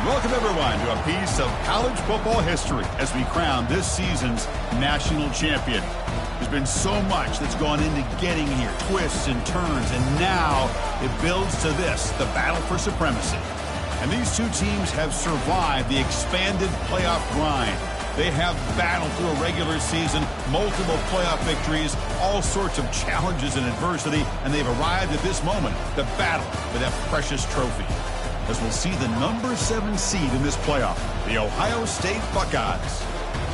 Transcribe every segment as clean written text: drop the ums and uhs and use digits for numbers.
Welcome, everyone, to a piece of college football history as we crown this season's national champion. There's been so much that's gone into getting here, twists and turns, and now it builds to this, the battle for supremacy. And these two teams have survived the expanded playoff grind. They have battled through a regular season, multiple playoff victories, all sorts of challenges and adversity, and they've arrived at this moment, the battle for that precious trophy. As we'll see the number 7 seed in this playoff, the Ohio State Buckeyes,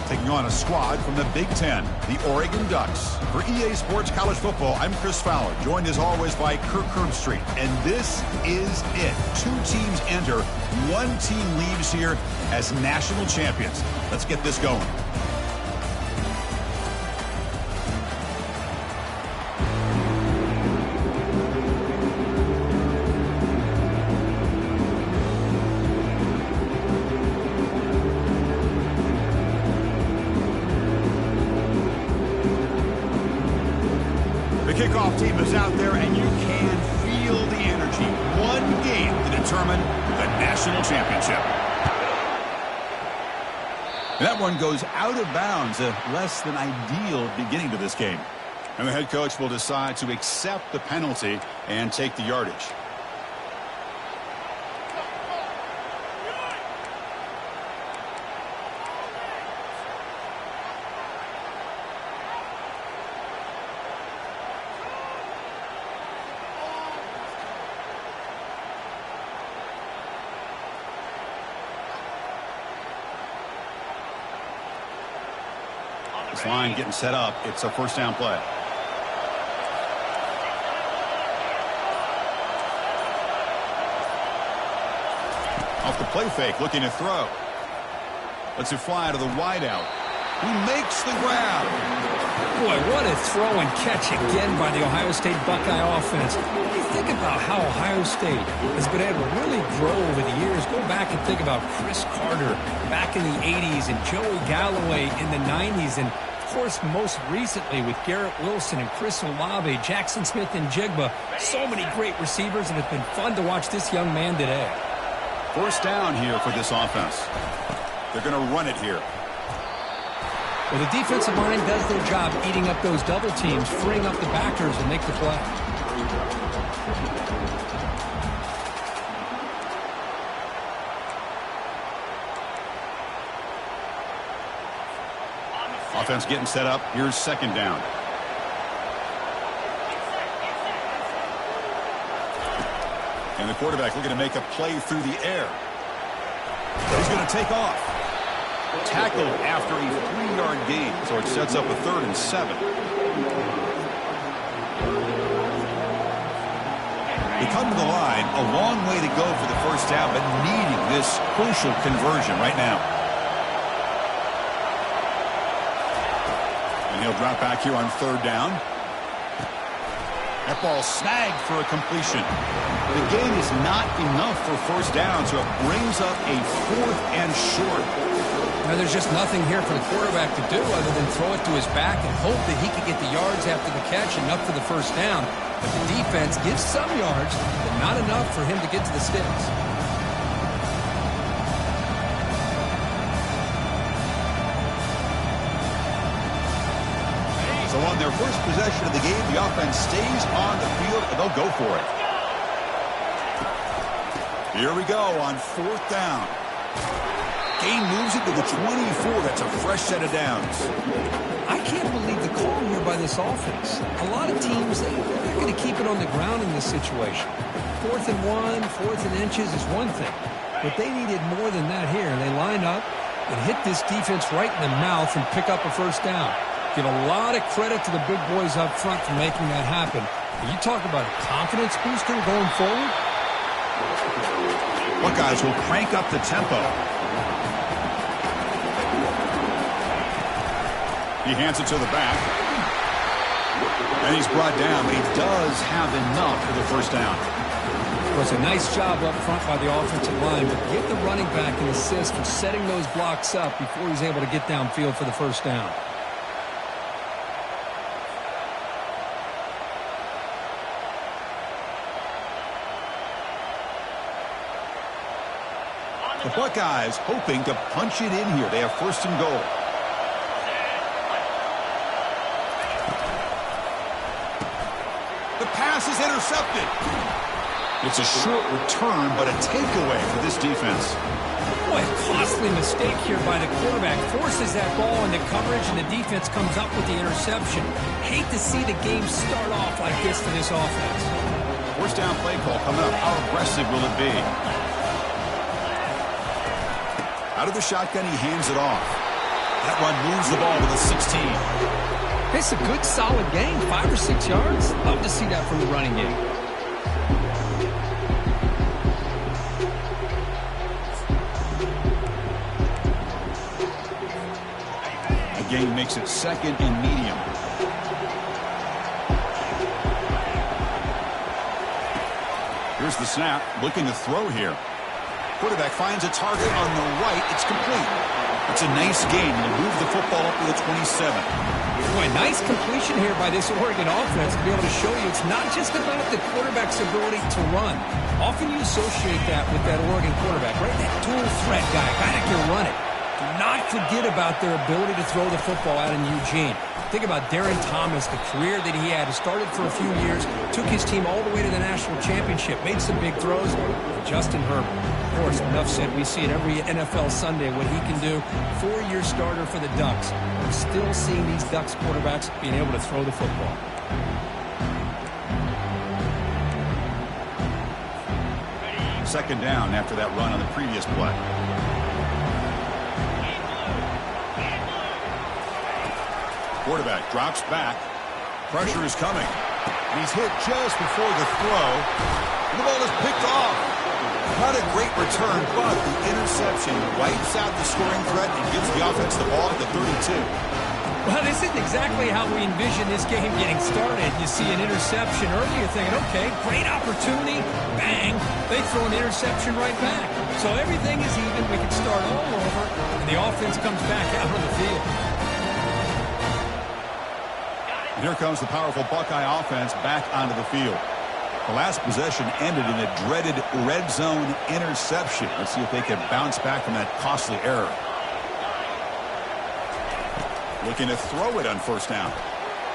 taking on a squad from the Big Ten, the Oregon Ducks. For EA Sports College Football, I'm Chris Fowler, joined as always by Kirk Herbstreit. And this is it. 2 teams enter, 1 team leaves here as national champions. Let's get this going. Kickoff team is out there, and you can feel the energy. 1 game to determine the national championship. And that one goes out of bounds, a less than ideal beginning to this game. And the head coach will decide to accept the penalty and take the yardage. This line getting set up. It's a first down play. Off the play fake, looking to throw. Lets it fly to the wideout. He makes the grab. Boy, what a throw and catch again by the Ohio State Buckeye offense. You think about how Ohio State has been able to really grow over the years. Go back and think about Chris Carter back in the 80s and Joey Galloway in the 90s. And, of course, most recently with Garrett Wilson and Chris Olave, Jackson Smith and Jigba. So many great receivers, and it's been fun to watch this young man today. First down here for this offense. They're going to run it here. Well, the defensive line does their job eating up those double teams, freeing up the backers and make the play. Offense getting set up. Here's second down. And the quarterback looking to make a play through the air. He's going to take off. Tackled after a 3-yard gain, so it sets up a 3rd and 7. They come to the line, a long way to go for the first down, but needing this crucial conversion right now. And he'll drop back here on 3rd down. That ball snagged for a completion. The gain is not enough for first down, so it brings up a 4th and short. Now, there's just nothing here for the quarterback to do other than throw it to his back and hope that he can get the yards after the catch enough for the first down. But the defense gives some yards, but not enough for him to get to the sticks. So on their first possession of the game, the offense stays on the field, and they'll go for it. Here we go on 4th down. Gain moves it to the 24. That's a fresh set of downs. I can't believe the call here by this offense. A lot of teams, they're going to keep it on the ground in this situation. 4th and 1, 4th and inches is one thing. But they needed more than that here. They line up and hit this defense right in the mouth and pick up a first down. Give a lot of credit to the big boys up front for making that happen. You talk about a confidence booster going forward. Buckeyes will crank up the tempo. He hands it to the back. And he's brought down, but he does have enough for the first down. It was a nice job up front by the offensive line, but give the running back an assist for setting those blocks up before he's able to get downfield for the first down. The Buckeyes hoping to punch it in here. They have first and goal. The pass is intercepted. It's a short return, but a takeaway for this defense. Boy, a costly mistake here by the quarterback. Forces that ball into coverage, and the defense comes up with the interception. Hate to see the game start off like this for this offense. First down play call coming up. How aggressive will it be? Out of the shotgun, he hands it off. That run moves the ball to the 16. It's a good, solid game. 5 or 6 yards. Love to see that from the running game. Gain makes it second and medium. Here's the snap, looking to throw here. Quarterback finds a target on the right. It's complete. It's a nice gain. He'll move the football up to the 27. Boy, nice completion here by this Oregon offense to be able to show you it's not just about the quarterback's ability to run. Often you associate that with that Oregon quarterback, right? That dual threat guy that can run it. Do not forget about their ability to throw the football out in Eugene. Think about Darren Thomas, the career that he had. He started for a few years, took his team all the way to the national championship, made some big throws. And Justin Herbert, of course, enough said. We see it every NFL Sunday what he can do. 4-year starter for the Ducks. We're still seeing these Ducks quarterbacks being able to throw the football. Second down after that run on the previous play. Quarterback drops back. Pressure is coming. And he's hit just before the throw. And the ball is picked off. Not a great return, but the interception wipes out the scoring threat and gives the offense the ball at the 32. Well, this isn't exactly how we envision this game getting started. You see an interception early, you're thinking, okay, great opportunity. Bang. They throw an interception right back. So everything is even. We can start all over, and the offense comes back out on the field. And here comes the powerful Buckeye offense back onto the field. The last possession ended in a dreaded red zone interception. Let's see if they can bounce back from that costly error. Looking to throw it on first down.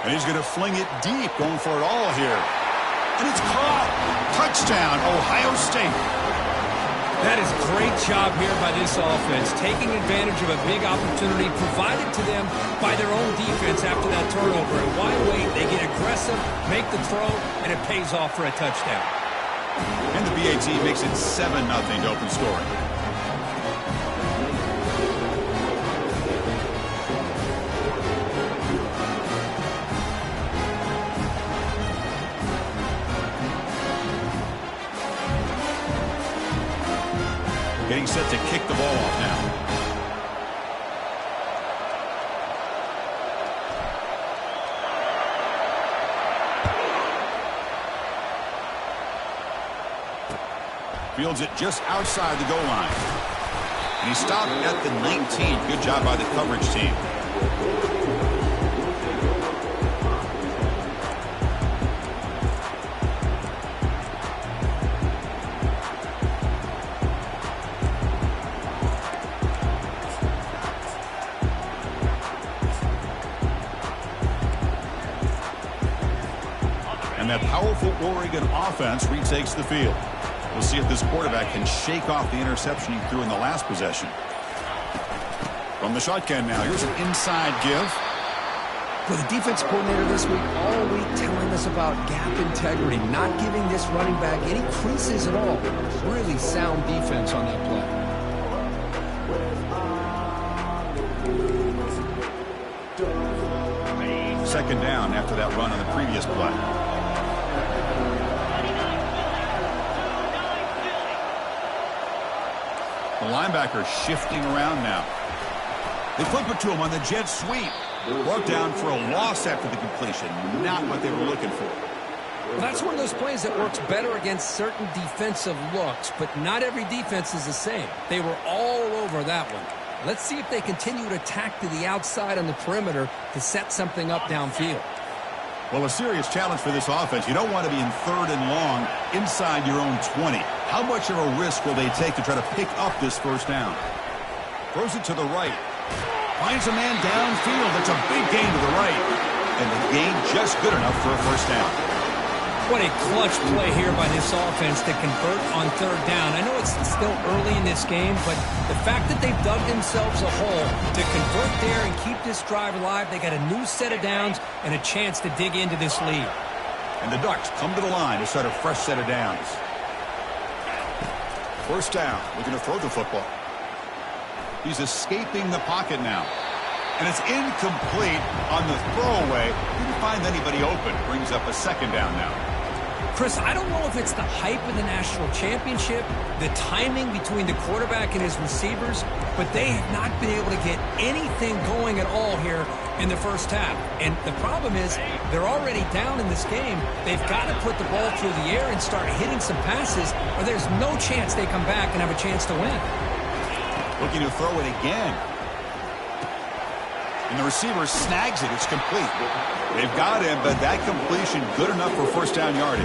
And he's going to fling it deep, going for it all here. And it's caught. Touchdown, Ohio State. That is a great job here by this offense, taking advantage of a big opportunity provided to them by their own defense after that turnover. And why wait? They get aggressive, make the throw, and it pays off for a touchdown. And the BAT makes it 7-0 to open scoring. Getting set to kick the ball off now. Fields it just outside the goal line. And he stopped at the 19. Good job by the coverage team. And that powerful Oregon offense retakes the field. We'll see if this quarterback can shake off the interception he threw in the last possession. From the shotgun now, here's an inside give. Well, the defense coordinator this week, all week telling us about gap integrity, not giving this running back any creases at all. Really sound defense on that play. Second down after that run on the previous play. The linebacker shifting around now. They flip it to him on the jet sweep. Brought down for a loss after the completion. Not what they were looking for. Well, that's one of those plays that works better against certain defensive looks, but not every defense is the same. They were all over that one. Let's see if they continue to attack to the outside on the perimeter to set something up downfield. Well, a serious challenge for this offense. You don't want to be in third and long inside your own 20. How much of a risk will they take to try to pick up this first down? Throws it to the right. Finds a man downfield. It's a big gain to the right. And the gain just good enough for a first down. What a clutch play here by this offense to convert on third down. I know it's still early in this game, but the fact that they've dug themselves a hole to convert there and keep this drive alive, they got a new set of downs and a chance to dig into this lead. And the Ducks come to the line to start a fresh set of downs. First down, looking to throw the football. He's escaping the pocket now. And it's incomplete on the throwaway. Didn't find anybody open. Brings up a second down now. Chris, I don't know if it's the hype of the national championship, the timing between the quarterback and his receivers, but they have not been able to get anything going at all here in the first half. And the problem is they're already down in this game. They've got to put the ball through the air and start hitting some passes, or there's no chance they come back and have a chance to win. Looking to throw it again. And the receiver snags it. It's complete. They've got him, but that completion good enough for first down yardage.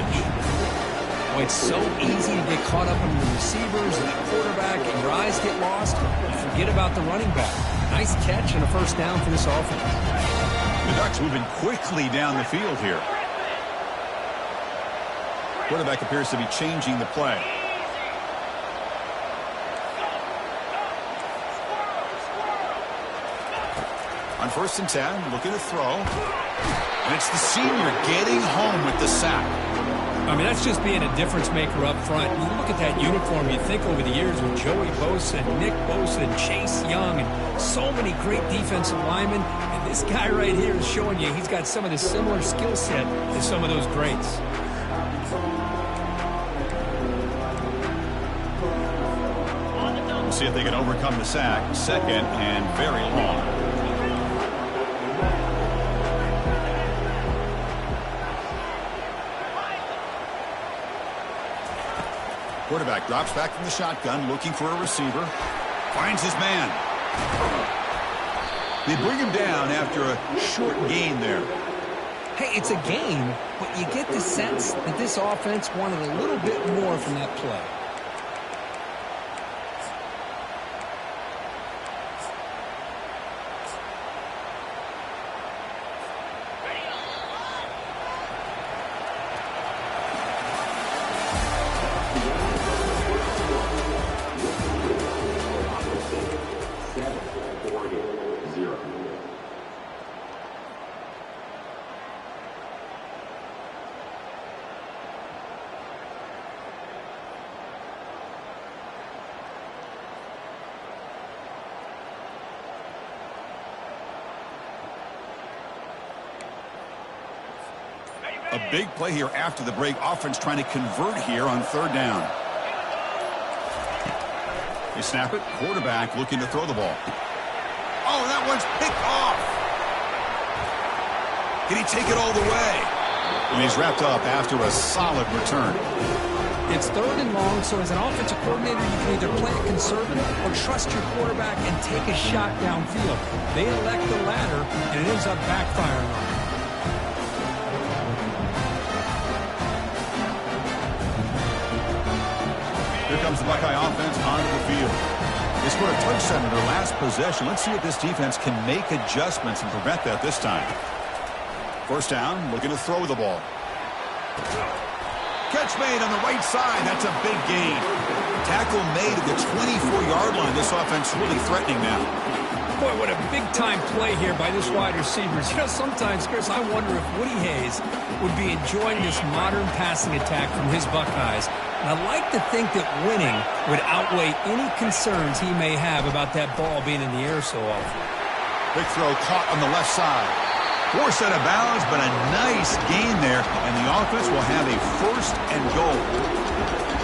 Oh, it's so easy to get caught up in the receivers and the quarterback, and your eyes get lost. You forget about the running back. Nice catch and a first down for this offense. The Ducks moving quickly down the field here. Quarterback appears to be changing the play. On 1st and 10, looking to throw. And it's the senior getting home with the sack. I mean, that's just being a difference maker up front. You look at that uniform, you think over the years with Joey Bosa and Nick Bosa and Chase Young and so many great defensive linemen. And this guy right here is showing you he's got some of the similar skill set to some of those greats. We'll see if they can overcome the sack. Second and very long. Quarterback drops back from the shotgun, looking for a receiver. Finds his man. They bring him down after a short gain there. Hey, it's a gain, but you get the sense that this offense wanted a little bit more from that play. A big play here after the break. Offense trying to convert here on third down. They snap it. Quarterback looking to throw the ball. Oh, that one's picked off. Can he take it all the way? And he's wrapped up after a solid return. It's third and long, so as an offensive coordinator, you can either play it conservative or trust your quarterback and take a shot downfield. They elect the latter, and it ends up backfiring on them. Here comes the Buckeye offense onto the field. They scored a touchdown in their last possession. Let's see if this defense can make adjustments and prevent that this time. First down, looking to throw the ball. Catch made on the right side. That's a big gain. Tackle made at the 24-yard line. This offense really threatening now. Boy, what a big-time play here by this wide receivers. You know, sometimes, Chris, I wonder if Woody Hayes would be enjoying this modern passing attack from his Buckeyes. And I like to think that winning would outweigh any concerns he may have about that ball being in the air so often. Big throw caught on the left side. Forced out of bounds, but a nice gain there. And the offense will have a first and goal.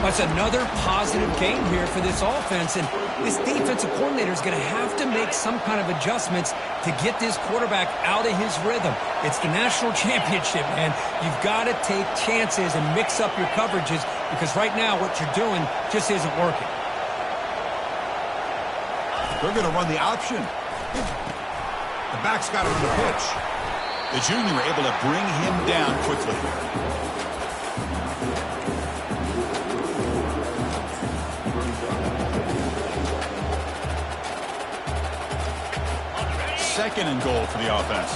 That's another positive gain here for this offense. And this defensive coordinator is going to have to make some kind of adjustments to get this quarterback out of his rhythm. It's the national championship, man. You've got to take chances and mix up your coverages because right now what you're doing just isn't working. They're going to run the option. The back's got it on the pitch. The junior able to bring him down quickly. second and goal for the offense.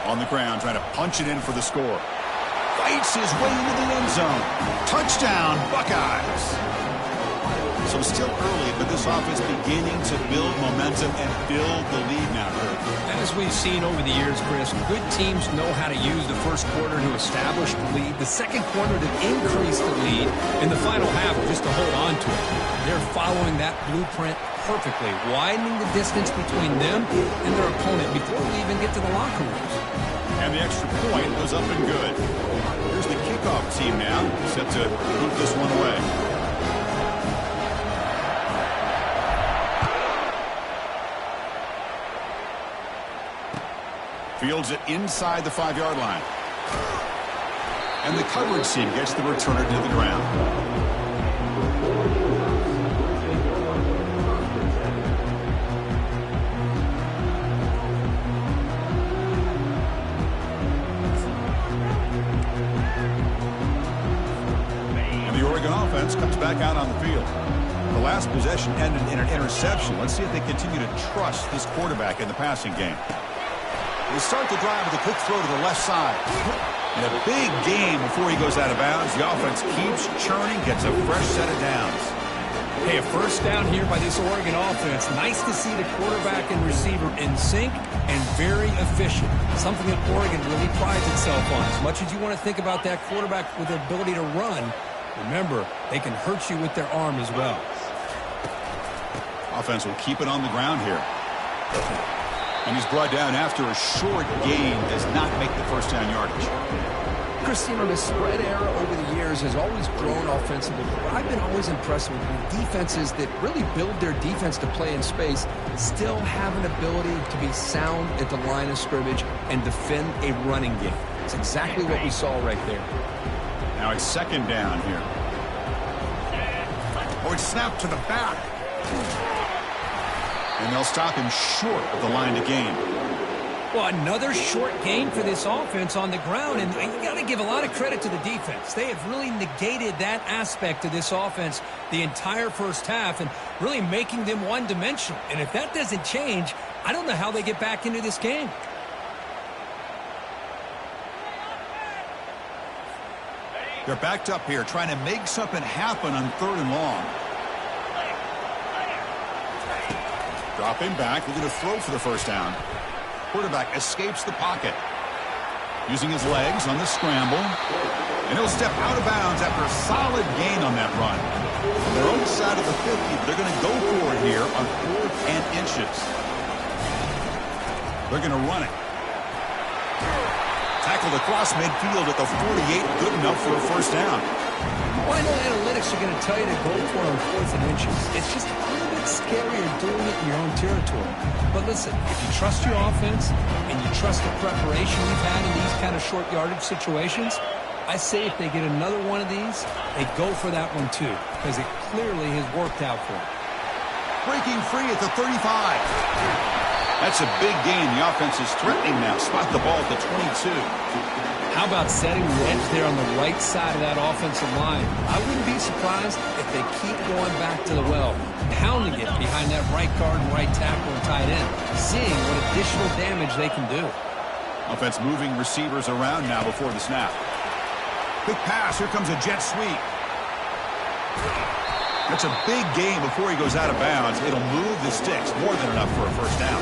On the ground, trying to punch it in for the score. Fights his way into the end zone. Touchdown, Buckeyes. So still early, but this offense beginning to build momentum and build the lead now. As we've seen over the years, Chris, good teams know how to use the first quarter to establish the lead, the second quarter to increase the lead, and the final half just to hold on to it. They're following that blueprint perfectly, widening the distance between them and their opponent before they even get to the locker rooms. And the extra point was up and good. Here's the kickoff team now, set to boot this one away. Fields it inside the 5-yard line. And the coverage team gets the returner to the ground. And the Oregon offense comes back out on the field. The last possession ended in an interception. Let's see if they continue to trust this quarterback in the passing game. They start the drive with a quick throw to the left side. And a big game before he goes out of bounds. The offense keeps churning, gets a fresh set of downs. Hey, a first down here by this Oregon offense. Nice to see the quarterback and receiver in sync and very efficient. Something that Oregon really prides itself on. As much as you want to think about that quarterback with the ability to run, remember, they can hurt you with their arm as well. Offense will keep it on the ground here. And he's brought down after a short gain, does not make the first down yardage. Chris, the spread era over the years has always grown offensively. But I've been always impressed with defenses that really build their defense to play in space, still have an ability to be sound at the line of scrimmage and defend a running game. It's exactly what we saw right there. Now it's second down here. Oh, it's snapped to the back. And they'll stop him short of the line to gain. Well, another short gain for this offense on the ground, and you got to give a lot of credit to the defense. They have really negated that aspect of this offense the entire first half and really making them one-dimensional. And if that doesn't change, I don't know how they get back into this game. They're backed up here, trying to make something happen on 3rd and long. Dropping back, looking to throw for the first down. Quarterback escapes the pocket. Using his legs on the scramble. And he'll step out of bounds after a solid gain on that run. On their own side of the 50, but they're going to go for it here on 4th and inches. They're going to run it. Tackled across midfield at the 48, good enough for a first down. Well, I know analytics are going to tell you to go for it on 4th and inches. It's just a little bit scarier doing it in your own territory. But listen, if you trust your offense and you trust the preparation you've had in these kind of short yardage situations, I say if they get another one of these, they go for that one too, because it clearly has worked out for them. Breaking free at the 35. That's a big gain. The offense is threatening now. Spot the ball at the 22. How about setting the edge there on the right side of that offensive line? I wouldn't be surprised if they keep going back to the well, pounding it behind that right guard and right tackle and tight end, seeing what additional damage they can do. Offense moving receivers around now before the snap. Quick pass. Here comes a jet sweep. That's a big gain before he goes out of bounds. It'll move the sticks. More than enough for a first down.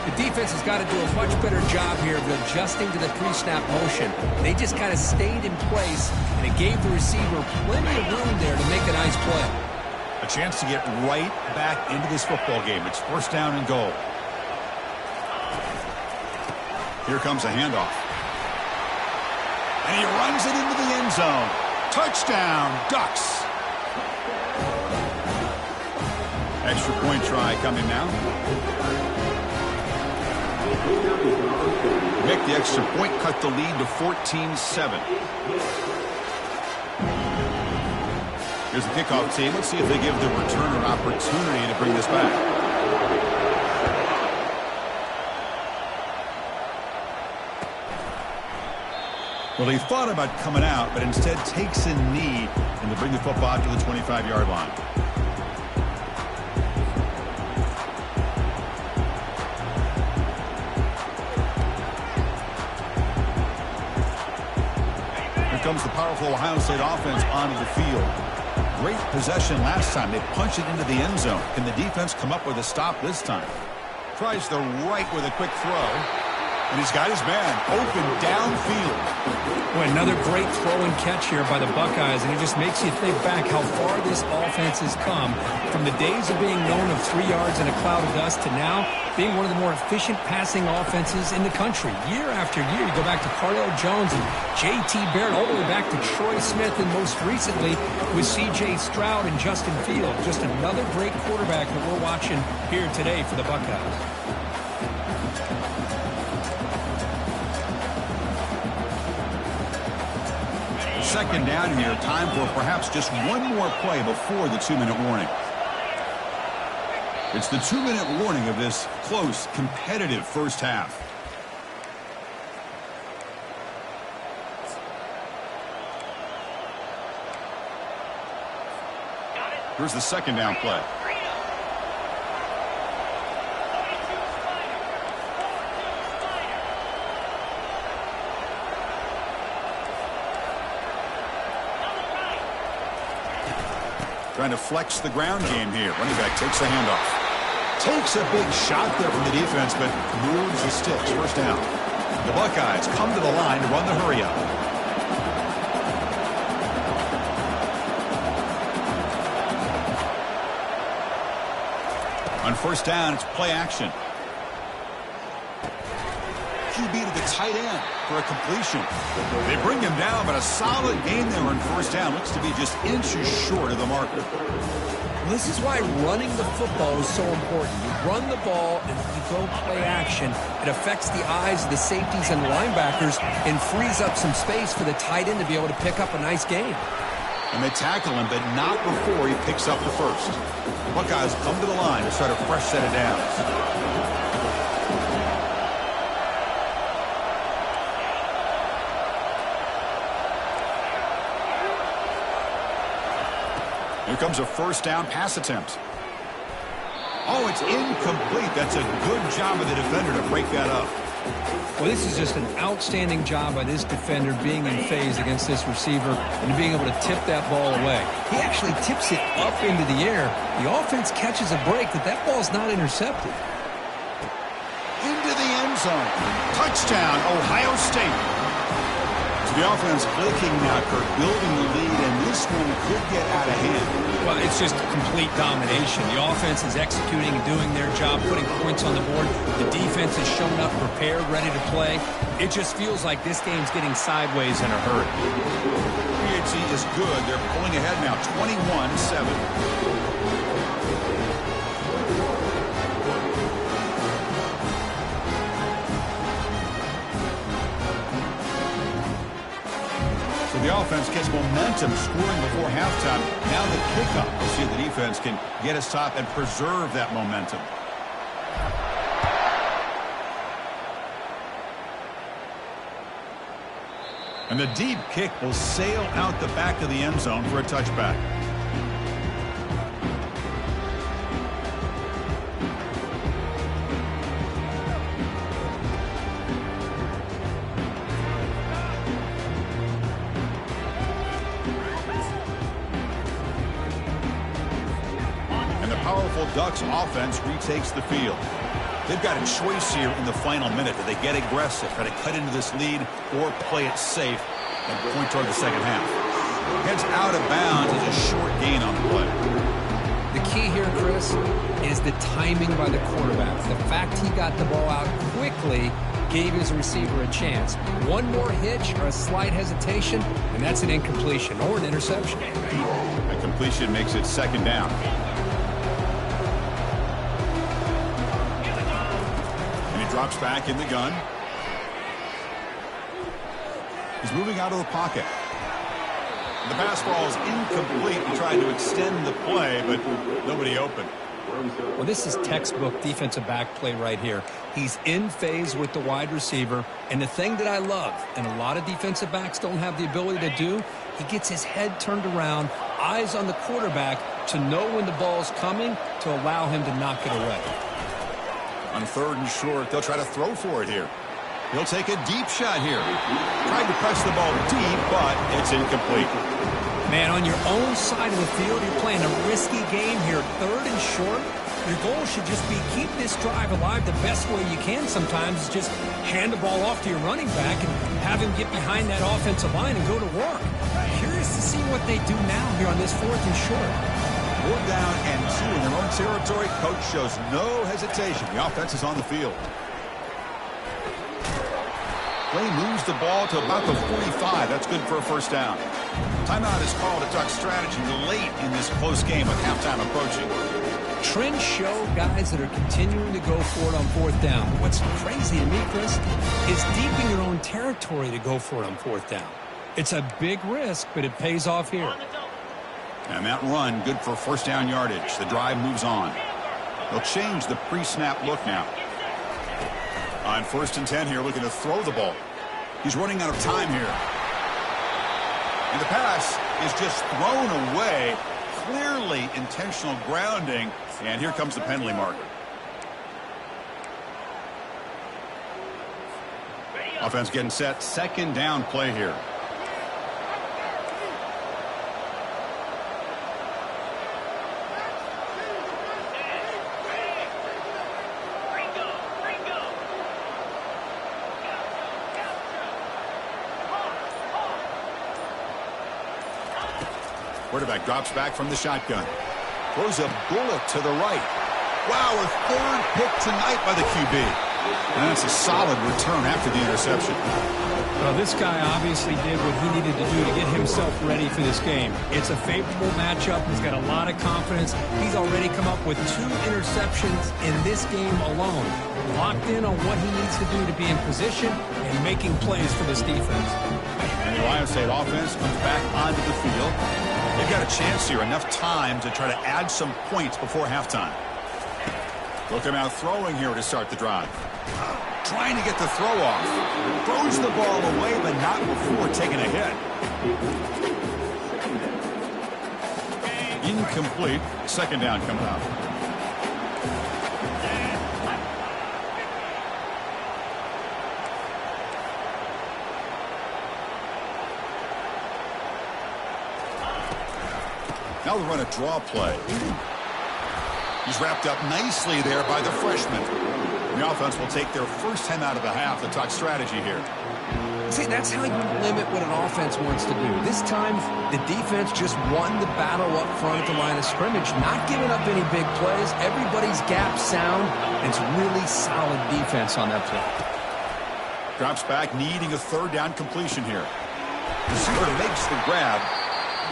The defense has got to do a much better job here of adjusting to the pre-snap motion. They just kind of stayed in place, and it gave the receiver plenty of room there to make a nice play. A chance to get right back into this football game. It's first down and goal. Here comes a handoff. And he runs it into the end zone. Touchdown, Ducks. Extra point try coming now. Make the extra point, cut the lead to 14-7. Here's the kickoff team. Let's see if they give the returner an opportunity to bring this back. Well, he thought about coming out, but instead takes a knee and to bring the football to the 25-yard line. comes the powerful Ohio State offense onto the field. Great possession last time. They punch it into the end zone. Can the defense come up with a stop this time? Tries the right with a quick throw. And he's got his man open downfield. Well, another great throw and catch here by the Buckeyes, and it just makes you think back how far this offense has come from the days of being known of 3 yards in a cloud of dust to now being one of the more efficient passing offenses in the country. Year after year, you go back to Cardell Jones and J.T. Barrett, all the way back to Troy Smith, and most recently with C.J. Stroud and Justin Fields. Just another great quarterback that we're watching here today for the Buckeyes. Second down here, time for perhaps just one more play before the 2-minute warning. It's the 2-minute warning of this close, competitive first half. Here's the second down play. Trying to flex the ground game here. Running back takes a handoff. Takes a big shot there from the defense, but moves the sticks. First down. The Buckeyes come to the line to run the hurry up. On first down, it's play action. QB to the tight end for a completion. They bring him down, but a solid gain there on first down. Looks to be just inches short of the marker. This is why running the football is so important. You run the ball and you go play action. It affects the eyes of the safeties and linebackers and frees up some space for the tight end to be able to pick up a nice gain. And they tackle him, but not before he picks up the first. Buckeyes come to the line to start a fresh set of downs. Here comes a first down pass attempt. Oh, it's incomplete. That's a good job of the defender to break that up. Well, this is just an outstanding job by this defender being in phase against this receiver and being able to tip that ball away. He actually tips it up into the air. The offense catches a break, but that ball's not intercepted. Into the end zone. Touchdown, Ohio State. The offense clicking now, Kirk, building the lead, and this one could get out of hand. Well, it's just complete domination. The offense is executing and doing their job, putting points on the board. The defense has shown up prepared, ready to play. It just feels like this game's getting sideways in a hurry. PHC is good. They're pulling ahead now, 21-7. The offense gets momentum, scoring before halftime. Now the kickoff. We'll see if the defense can get a stop and preserve that momentum. And the deep kick will sail out the back of the end zone for a touchback. Ducks offense retakes the field. They've got a choice here in the final minute. Do they get aggressive, try to cut into this lead, or play it safe and point toward the second half? Heads out of bounds as a short gain on the play. The key here, Chris, is the timing by the quarterback. The fact he got the ball out quickly gave his receiver a chance. One more hitch or a slight hesitation, and that's an incompletion or an interception. A completion makes it second down. Drops back in the gun. He's moving out of the pocket. The pass ball is incomplete. He tried to extend the play, but nobody open. Well, this is textbook defensive back play right here. He's in phase with the wide receiver, and the thing that I love, and a lot of defensive backs don't have the ability to do, he gets his head turned around, eyes on the quarterback to know when the ball's coming to allow him to knock it away. On third and short, they'll try to throw for it here. He'll take a deep shot here. Trying to press the ball deep, but it's incomplete. Man, on your own side of the field, you're playing a risky game here. 3rd and short. Your goal should just be keep this drive alive the best way you can sometimes. Is just hand the ball off to your running back and have him get behind that offensive line and go to work. Curious to see what they do now here on this 4th and short. 4th down and 2 in their own territory. Coach shows no hesitation. The offense is on the field. Play moves the ball to about the 45. That's good for a 1st down. Timeout is called to talk strategy late in this close game with halftime approaching. Trends show guys that are continuing to go for it on 4th down. What's crazy to me, Chris, is deep in your own territory to go for it on 4th down. It's a big risk, but it pays off here. And that run, good for 1st down yardage. The drive moves on. They'll change the pre-snap look now. On 1st and 10 here, looking to throw the ball. He's running out of time here. And the pass is just thrown away. Clearly intentional grounding. And here comes the penalty marker. Offense getting set. 2nd down play here. Quarterback drops back from the shotgun. Throws a bullet to the right. Wow, a 3rd pick tonight by the QB. And that's a solid return after the interception. Well, this guy obviously did what he needed to do to get himself ready for this game. It's a favorable matchup. He's got a lot of confidence. He's already come up with 2 interceptions in this game alone. Locked in on what he needs to do to be in position and making plays for this defense. And the Ohio State offense comes back onto the field. They've got a chance here, enough time to try to add some points before halftime. Look him out throwing here to start the drive. Trying to get the throw off. Throws the ball away, but not before taking a hit. Incomplete. 2nd down coming up. Now they'll run a draw play. He's wrapped up nicely there by the freshman. The offense will take their 1st time out of the half to talk strategy here. See, that's how you limit what an offense wants to do. This time, the defense just won the battle up front at the line of scrimmage, not giving up any big plays. Everybody's gap sound, and it's really solid defense on that play. Drops back, needing a 3rd down completion here. Receiver makes the grab.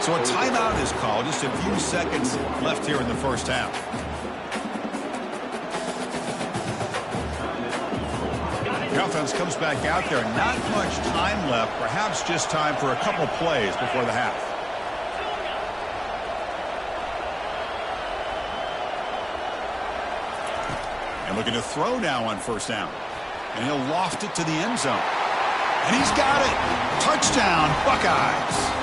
So a timeout is called. Just a few seconds left here in the 1st half. The offense comes back out there. Not much time left. Perhaps just time for a couple plays before the half. And looking to throw now on 1st down. And he'll loft it to the end zone. And he's got it. Touchdown, Buckeyes.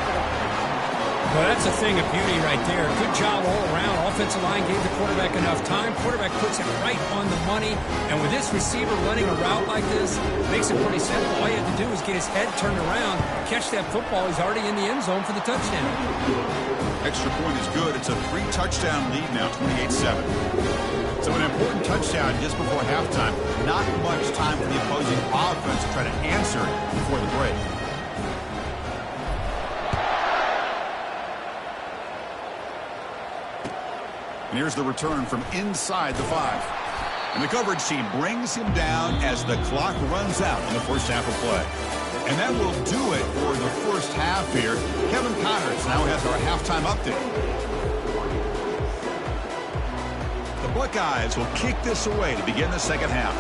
Well, that's a thing of beauty right there. Good job all around. Offensive line gave the quarterback enough time. Quarterback puts it right on the money. And with this receiver running a route like this, makes it pretty simple. All you have to do is get his head turned around, catch that football. He's already in the end zone for the touchdown. Extra point is good. It's a 3-touchdown lead now, 28-7. So an important touchdown just before halftime. Not much time for the opposing offense to try to answer it before the break. And here's the return from inside the 5. And the coverage team brings him down as the clock runs out in the 1st half of play. And that will do it for the 1st half here. Kevin Connors now has our halftime update. The Buckeyes will kick this away to begin the 2nd half.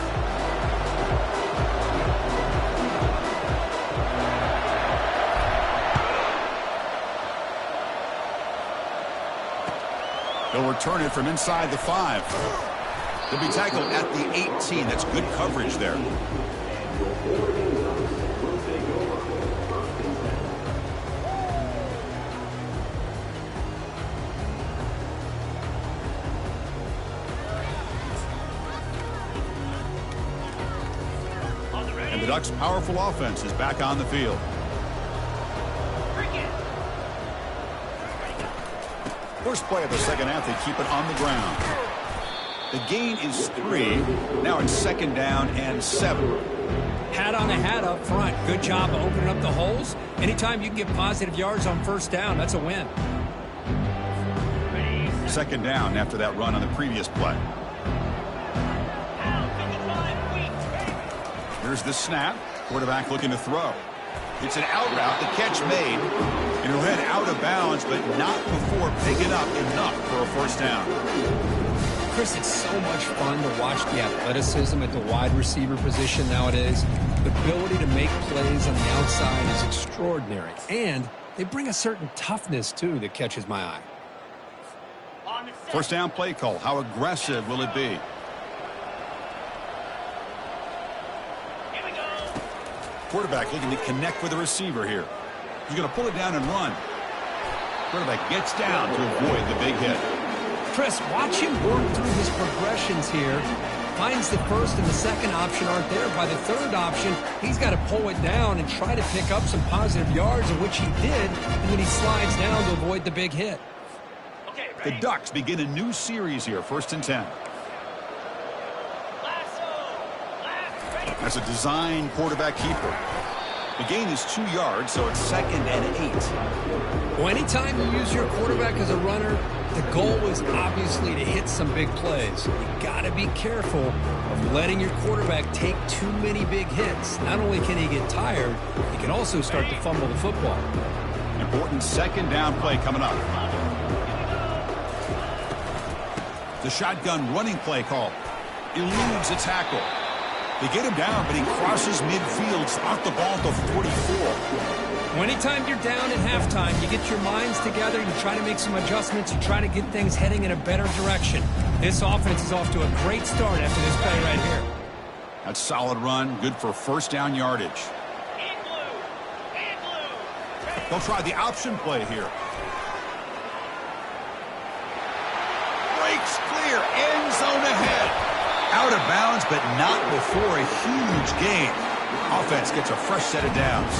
They'll return it from inside the 5. They'll be tackled at the 18. That's good coverage there. Ducks' powerful offense is back on the field. First play of the second half, they keep it on the ground. The gain is 3. Now it's 2nd down and 7. Hat on the hat up front. Good job of opening up the holes. Anytime you can get positive yards on first down, that's a win. 2nd down after that run on the previous play. Here's the snap. Quarterback looking to throw. It's an out route. The catch made. And he'll head out of bounds, but not before picking up enough for a first down. Chris, it's so much fun to watch the athleticism at the wide receiver position nowadays. The ability to make plays on the outside is extraordinary. And they bring a certain toughness, too, that catches my eye. First down play call. How aggressive will it be? Quarterback looking to connect with the receiver here. He's going to pull it down and run. Quarterback gets down to avoid the big hit. Chris, watch him work through his progressions here. Finds the first and the second option aren't there. By the third option, he's got to pull it down and try to pick up some positive yards, of which he did, and then he slides down to avoid the big hit. The Ducks begin a new series here, 1st and 10. As a design quarterback keeper. The gain is 2 yards, so it's 2nd and 8. Well, anytime you use your quarterback as a runner, the goal is obviously to hit some big plays. You got to be careful of letting your quarterback take too many big hits. Not only can he get tired, he can also start to fumble the football. Important 2nd down play coming up. The shotgun running play call. Eludes a tackle. They get him down, but he crosses midfield, out the ball to 44. Well, anytime you're down at halftime, you get your minds together, you try to make some adjustments, you try to get things heading in a better direction. This offense is off to a great start after this play right here. That's solid run, good for first down yardage. They'll try the option play here. Breaks clear, end zone ahead. Out of bounds, but not before a huge gain. Offense gets a fresh set of downs.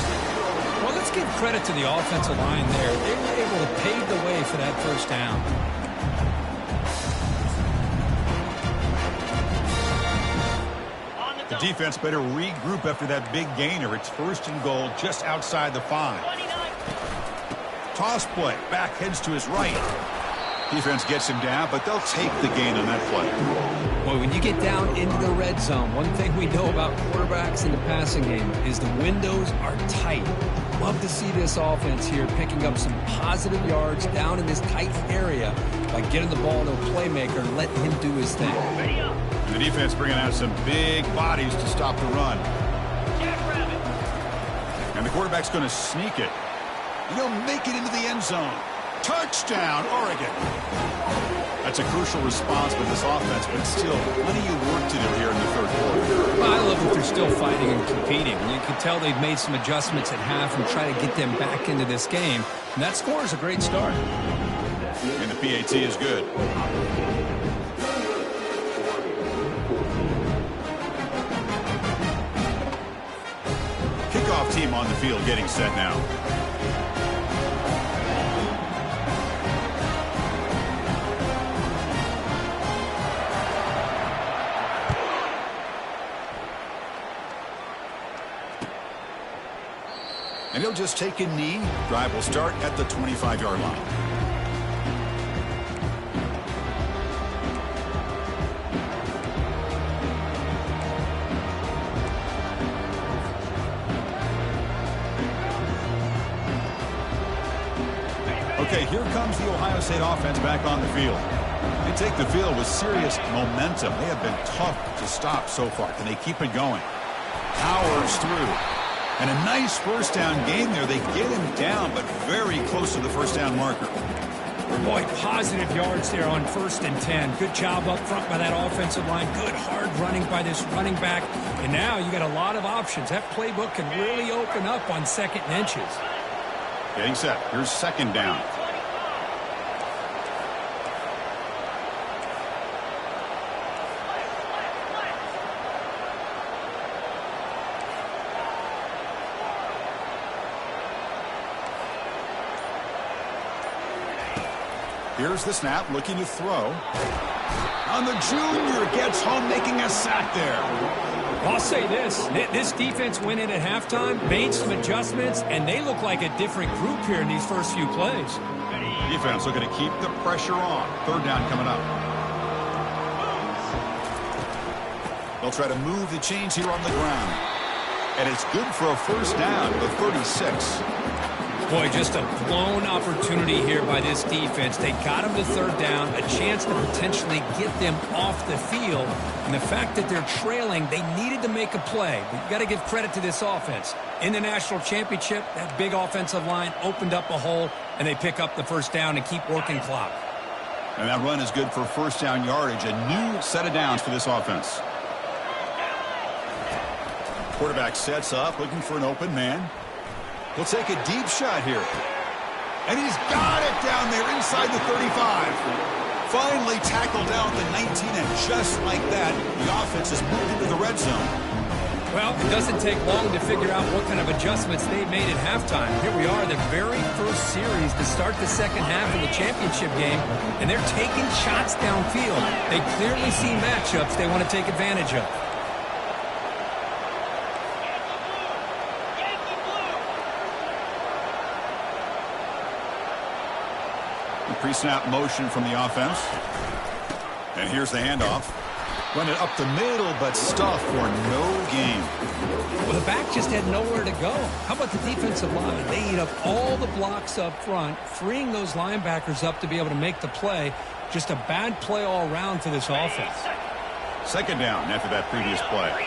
Well, let's give credit to the offensive line there. They were able to pave the way for that first down. The defense better regroup after that big gainer. It's 1st and goal just outside the 5. Toss play. Back heads to his right. Defense gets him down, but they'll take the gain on that play. Boy, when you get down into the red zone, one thing we know about quarterbacks in the passing game is the windows are tight. Love to see this offense here picking up some positive yards down in this tight area by getting the ball to a playmaker and letting him do his thing. And the defense bringing out some big bodies to stop the run. And the quarterback's going to sneak it. He'll make it into the end zone. Touchdown, Oregon. That's a crucial response with this offense, but still plenty of work to do here in the 3rd quarter. Well, I love that they're still fighting and competing. You can tell they've made some adjustments at half and try to get them back into this game. And that score is a great start. And the PAT is good. Kickoff team on the field getting set now. And he'll just take a knee. Drive will start at the 25-yard line. Okay, here comes the Ohio State offense back on the field. They take the field with serious momentum. They have been tough to stop so far. Can they keep it going? Powers through. And a nice first down game there. They get him down, but very close to the first down marker. Boy, positive yards there on 1st and 10. Good job up front by that offensive line. Good hard running by this running back. And now you got a lot of options. That playbook can really open up on 2nd and inches. Getting set. Here's 2nd down. Here's the snap, looking to throw. And the junior gets home, making a sack there. I'll say this defense went in at halftime, made some adjustments, and they look like a different group here in these first few plays. Defense looking to keep the pressure on. Third down coming up. They'll try to move the chains here on the ground. And it's good for a first down, the 36. Boy, just a blown opportunity here by this defense. They got him to third down, a chance to potentially get them off the field. And the fact that they're trailing, they needed to make a play. But you've got to give credit to this offense. In the national championship, that big offensive line opened up a hole, and they pick up the first down and keep working clock. And that run is good for first down yardage, a new set of downs for this offense. Quarterback sets up, looking for an open man. He'll take a deep shot here. And he's got it down there inside the 35. Finally tackled down at the 19, and just like that, the offense has moved into the red zone. Well, it doesn't take long to figure out what kind of adjustments they made at halftime. Here we are, the very first series to start the second half of the championship game, and they're taking shots downfield. They clearly see matchups they want to take advantage of. Pre-snap motion from the offense. And here's the handoff. Run it up the middle, but stuffed for no gain. Well, the back just had nowhere to go. How about the defensive line? They eat up all the blocks up front, freeing those linebackers up to be able to make the play. Just a bad play all around for this offense. Second down after that previous play.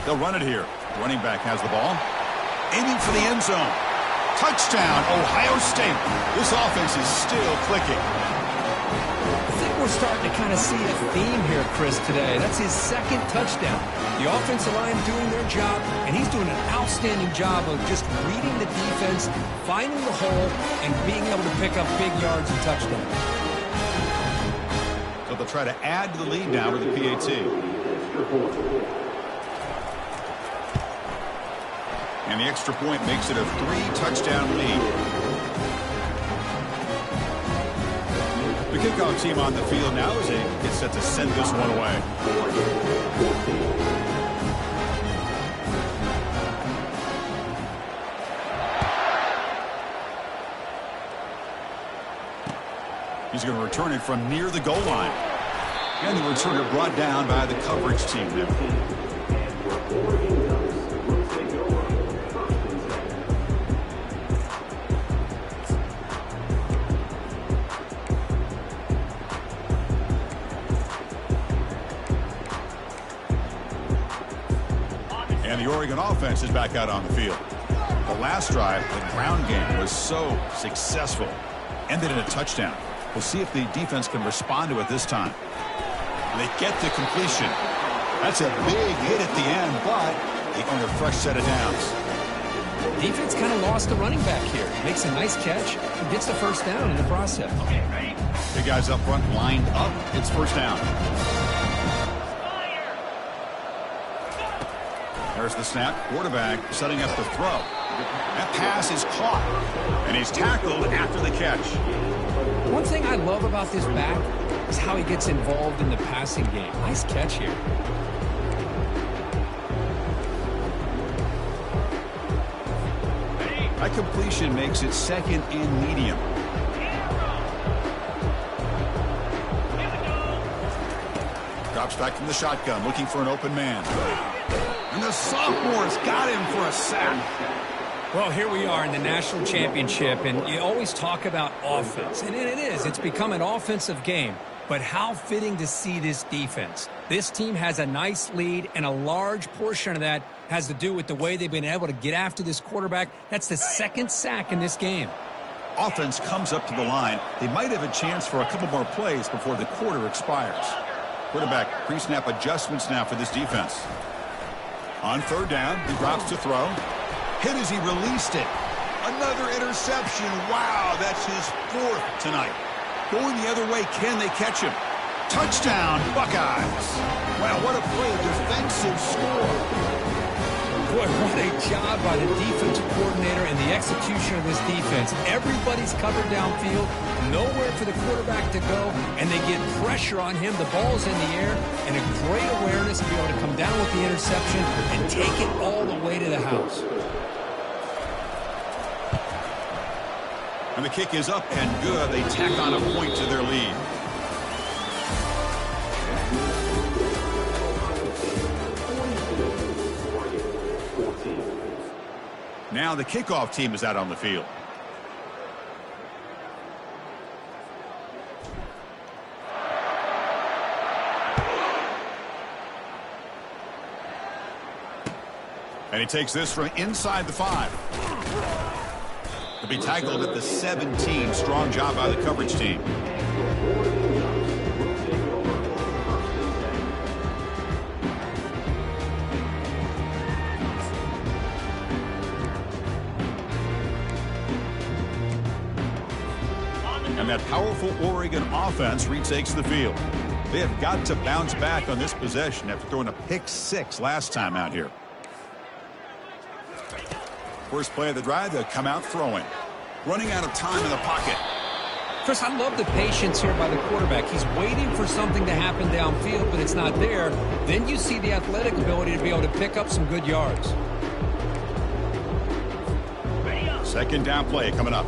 They'll run it here. Running back has the ball. Aiming for the end zone. Touchdown, Ohio State. This offense is still clicking. I think we're starting to kind of see a theme here, Chris, today. That's his second touchdown. The offensive line doing their job, and he's doing an outstanding job of just reading the defense, finding the hole, and being able to pick up big yards and touchdowns. So they'll try to add to the lead now with the PAT. And the extra point makes it a 3-touchdown lead. The kickoff team on the field now as they get set to send this one away. He's going to return it from near the goal line. And the returner brought down by the coverage team there. And the Oregon offense is back out on the field. The last drive, the ground game, was so successful. Ended in a touchdown. We'll see if the defense can respond to it this time. And they get the completion. That's a big hit at the end, but they earn a fresh set of downs. Defense kind of lost the running back here. Makes a nice catch and gets the first down in the process. Okay, ready? The guys up front lined up. It's first down. There's the snap. Quarterback setting up the throw. That pass is caught. And he's tackled after the catch. One thing I love about this back is how he gets involved in the passing game. Nice catch here. That completion makes it second and medium. Drops back from the shotgun, looking for an open man. And the sophomore's got him for a sack. Well, here we are in the national championship, and you always talk about offense. And it is. It's become an offensive game. But how fitting to see this defense. This team has a nice lead, and a large portion of that has to do with the way they've been able to get after this quarterback. That's the second sack in this game. Offense comes up to the line. They might have a chance for a couple more plays before the quarter expires. Quarterback pre-snap adjustments now for this defense. On third down, he drops to throw. Hit as he released it. Another interception. Wow, that's his 4th tonight. Going the other way, can they catch him? Touchdown, Buckeyes. Wow, what a play, a defensive score. Boy, what a job by the defensive coordinator and the execution of this defense. Everybody's covered downfield, nowhere for the quarterback to go, and they get pressure on him. The ball's in the air, and a great awareness to be able to come down with the interception and take it all the way to the house. And the kick is up and good. They tack on a point to their lead. Now the kickoff team is out on the field. And he takes this from inside the 5. He'll be tackled at the 17. Strong job by the coverage team. And that powerful Oregon offense retakes the field. They have got to bounce back on this possession after throwing a pick-6 last time out here. First play of the drive, they'll come out throwing. Running out of time in the pocket. Chris, I love the patience here by the quarterback. He's waiting for something to happen downfield, but it's not there. Then you see the athletic ability to be able to pick up some good yards. Second down play coming up.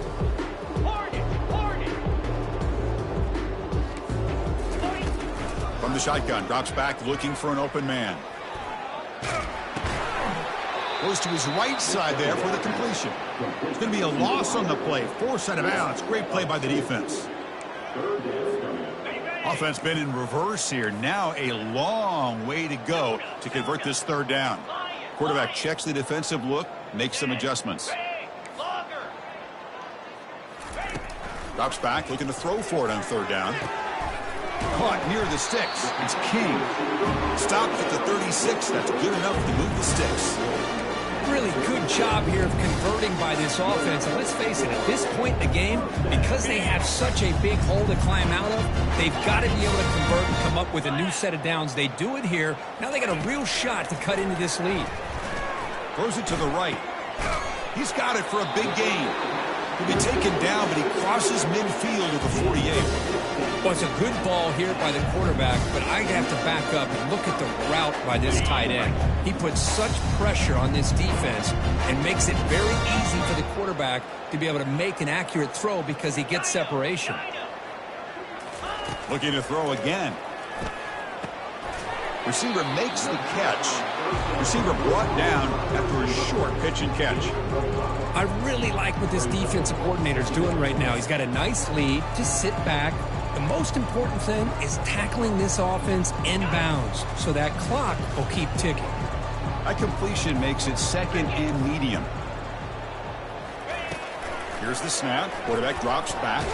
From the shotgun, drops back looking for an open man. Goes to his right side there for the completion. It's going to be a loss on the play. Forced out of bounds. Great play by the defense. Offense been in reverse here. Now a long way to go to convert this 3rd down. Quarterback checks the defensive look, makes some adjustments. Drops back, looking to throw for it on 3rd down. Caught near the sticks. It's King. Stopped at the 36. That's good enough to move the sticks. Really good job here of converting by this offense. And let's face it, at this point in the game, because they have such a big hole to climb out of, they've got to be able to convert and come up with a new set of downs. They do it here. Now they got a real shot to cut into this lead. Throws it to the right. He's got it for a big gain. He'll be taken down, but he crosses midfield at the 48. Well, it's a good ball here by the quarterback, but I have to back up and look at the route by this tight end. He puts such pressure on this defense and makes it very easy for the quarterback to be able to make an accurate throw because he gets separation. Looking to throw again. Receiver makes the catch. Receiver brought down after a short pitch and catch. I really like what this defensive coordinator is doing right now. He's got a nice lead. Just sit back. The most important thing is tackling this offense inbounds so that clock will keep ticking. That completion makes it 2nd and medium. Here's the snap. Quarterback drops back.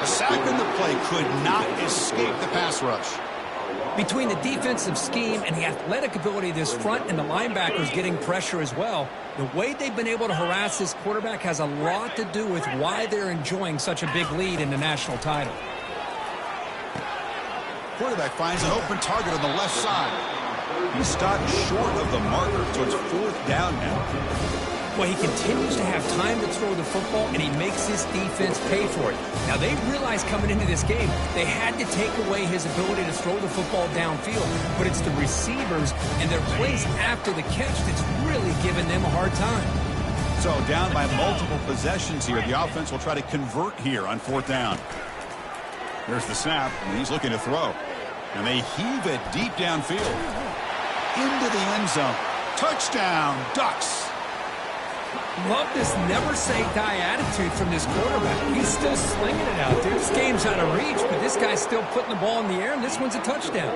A sack in the play could not escape the pass rush. Between the defensive scheme and the athletic ability of this front and the linebackers getting pressure as well, the way they've been able to harass this quarterback has a lot to do with why they're enjoying such a big lead in the national title. Quarterback finds an open target on the left side. He stopped short of the marker, so it's 4th down now. Well, he continues to have time to throw the football, and he makes his defense pay for it. Now, they realized coming into this game, they had to take away his ability to throw the football downfield. But it's the receivers and their plays after the catch that's really giving them a hard time. So down by multiple possessions here. The offense will try to convert here on 4th down. There's the snap, and he's looking to throw. And they heave it deep downfield. Into the end zone. Touchdown, Ducks. Love this never-say-die attitude from this quarterback. He's still slinging it out there. This game's out of reach, but this guy's still putting the ball in the air, and this one's a touchdown.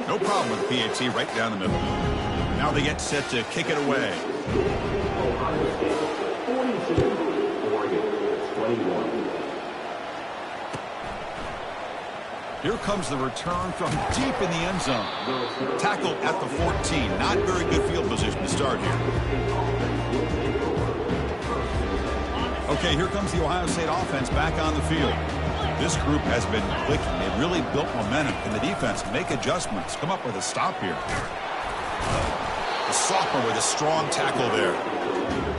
No problem with the PAT right down the middle. Now they get set to kick it away. Here comes the return from deep in the end zone. Tackle at the 14. Not very good field position to start here. Okay, here comes the Ohio State offense back on the field. This group has been clicking. They've really built momentum. Can the defense make adjustments? Come up with a stop here. The sophomore with a strong tackle there.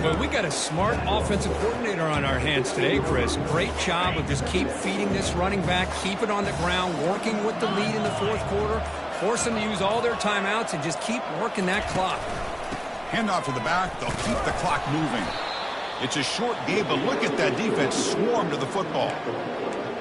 Well, we got a smart offensive coordinator on our hands today, Chris. Great job of just keep feeding this running back, keep it on the ground, working with the lead in the fourth quarter, force them to use all their timeouts, and just keep working that clock. Handoff to the back. They'll keep the clock moving. It's a short game, but look at that defense swarm to the football.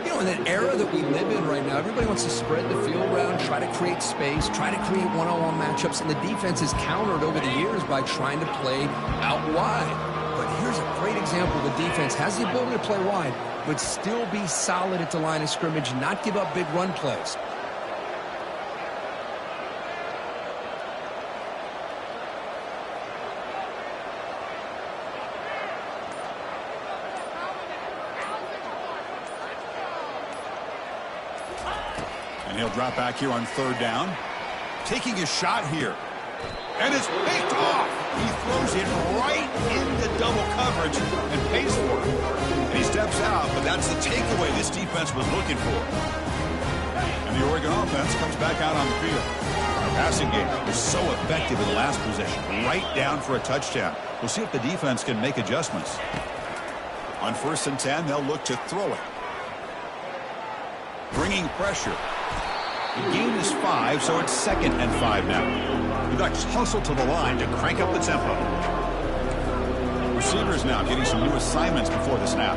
You know, in that era that we live in right now, everybody wants to spread the field around, try to create space, try to create one-on-one matchups, and the defense is countered over the years by trying to play out wide. But here's a great example. The defense has the ability to play wide, but still be solid at the line of scrimmage, not give up big run plays. And he'll drop back here on third down. Taking a shot here. And it's picked off. He throws it right into double coverage and pays for it. And he steps out, but that's the takeaway this defense was looking for. And the Oregon offense comes back out on the field. Our passing game was so effective in the last possession. Right down for a touchdown. We'll see if the defense can make adjustments. On 1st and 10, they'll look to throw it. Bringing pressure. The gain is 5, so it's 2nd and 5 now. The Ducks hustle to the line to crank up the tempo. Receivers now getting some new assignments before the snap.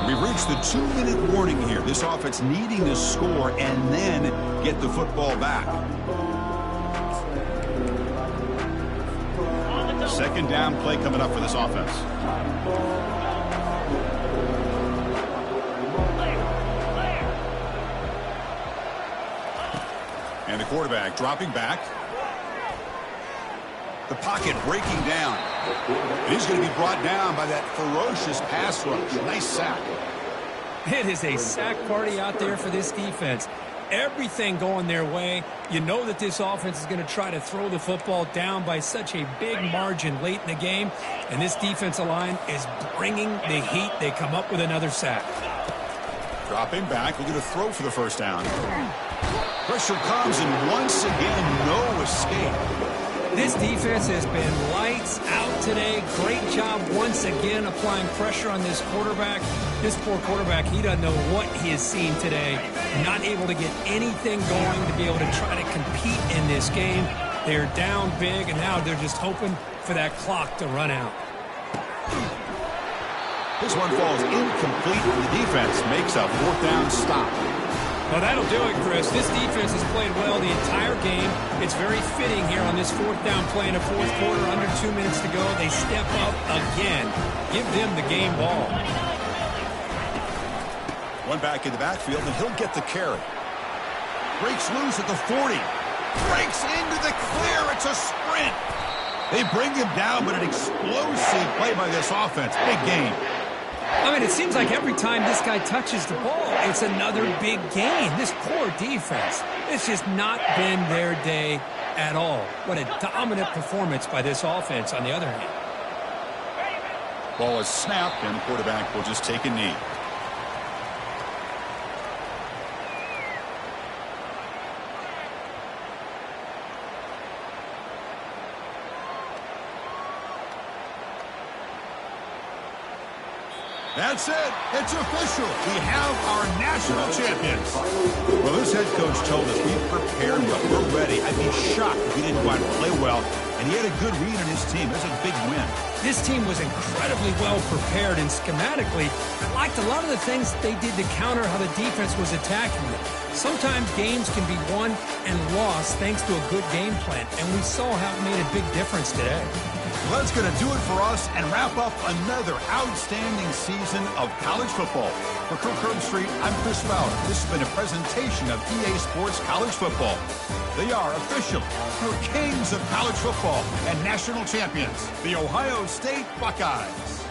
We've reached the 2-minute warning here. This offense needing to score and then get the football back. 2nd down play coming up for this offense. And the quarterback dropping back. The pocket breaking down. And he's going to be brought down by that ferocious pass rush. Nice sack. It is a sack party out there for this defense. Everything going their way. You know that this offense is going to try to throw the football down by such a big margin late in the game. And this defensive line is bringing the heat. They come up with another sack. Dropping back. We'll get a throw for the 1st down. Pressure comes, and once again, no escape. This defense has been lights out today. Great job once again applying pressure on this quarterback. This poor quarterback, he doesn't know what he has seen today. Not able to get anything going to be able to try to compete in this game. They're down big, and now they're just hoping for that clock to run out. This one falls incomplete, and the defense makes a 4th down stop. Well, that'll do it, Chris. This defense has played well the entire game. It's very fitting here on this 4th down play in the 4th quarter. Under 2 minutes to go, they step up again. Give them the game ball. One back in the backfield, and he'll get the carry. Breaks loose at the 40. Breaks into the clear. It's a sprint. They bring him down, but an explosive play by this offense. Big game. I mean, it seems like every time this guy touches the ball, it's another big gain. This poor defense, it's just not been their day at all. What a dominant performance by this offense on the other hand. Ball is snapped, and the quarterback will just take a knee. That's it. It's official. We have our national champions. Well, this head coach told us we've prepared well. We're ready. I'd be shocked if he didn't go out and play well. And he had a good read on his team. That's a big win. This team was incredibly well prepared, and schematically, I liked a lot of the things that they did to counter how the defense was attacking them. Sometimes games can be won and lost thanks to a good game plan, and we saw how it made a big difference today. Well, that's going to do it for us and wrap up another outstanding season of college football. For Kirk Herbstreit, I'm Chris Fowler. This has been a presentation of EA Sports College Football. They are official, your kings of college football and national champions, the Ohio State Buckeyes.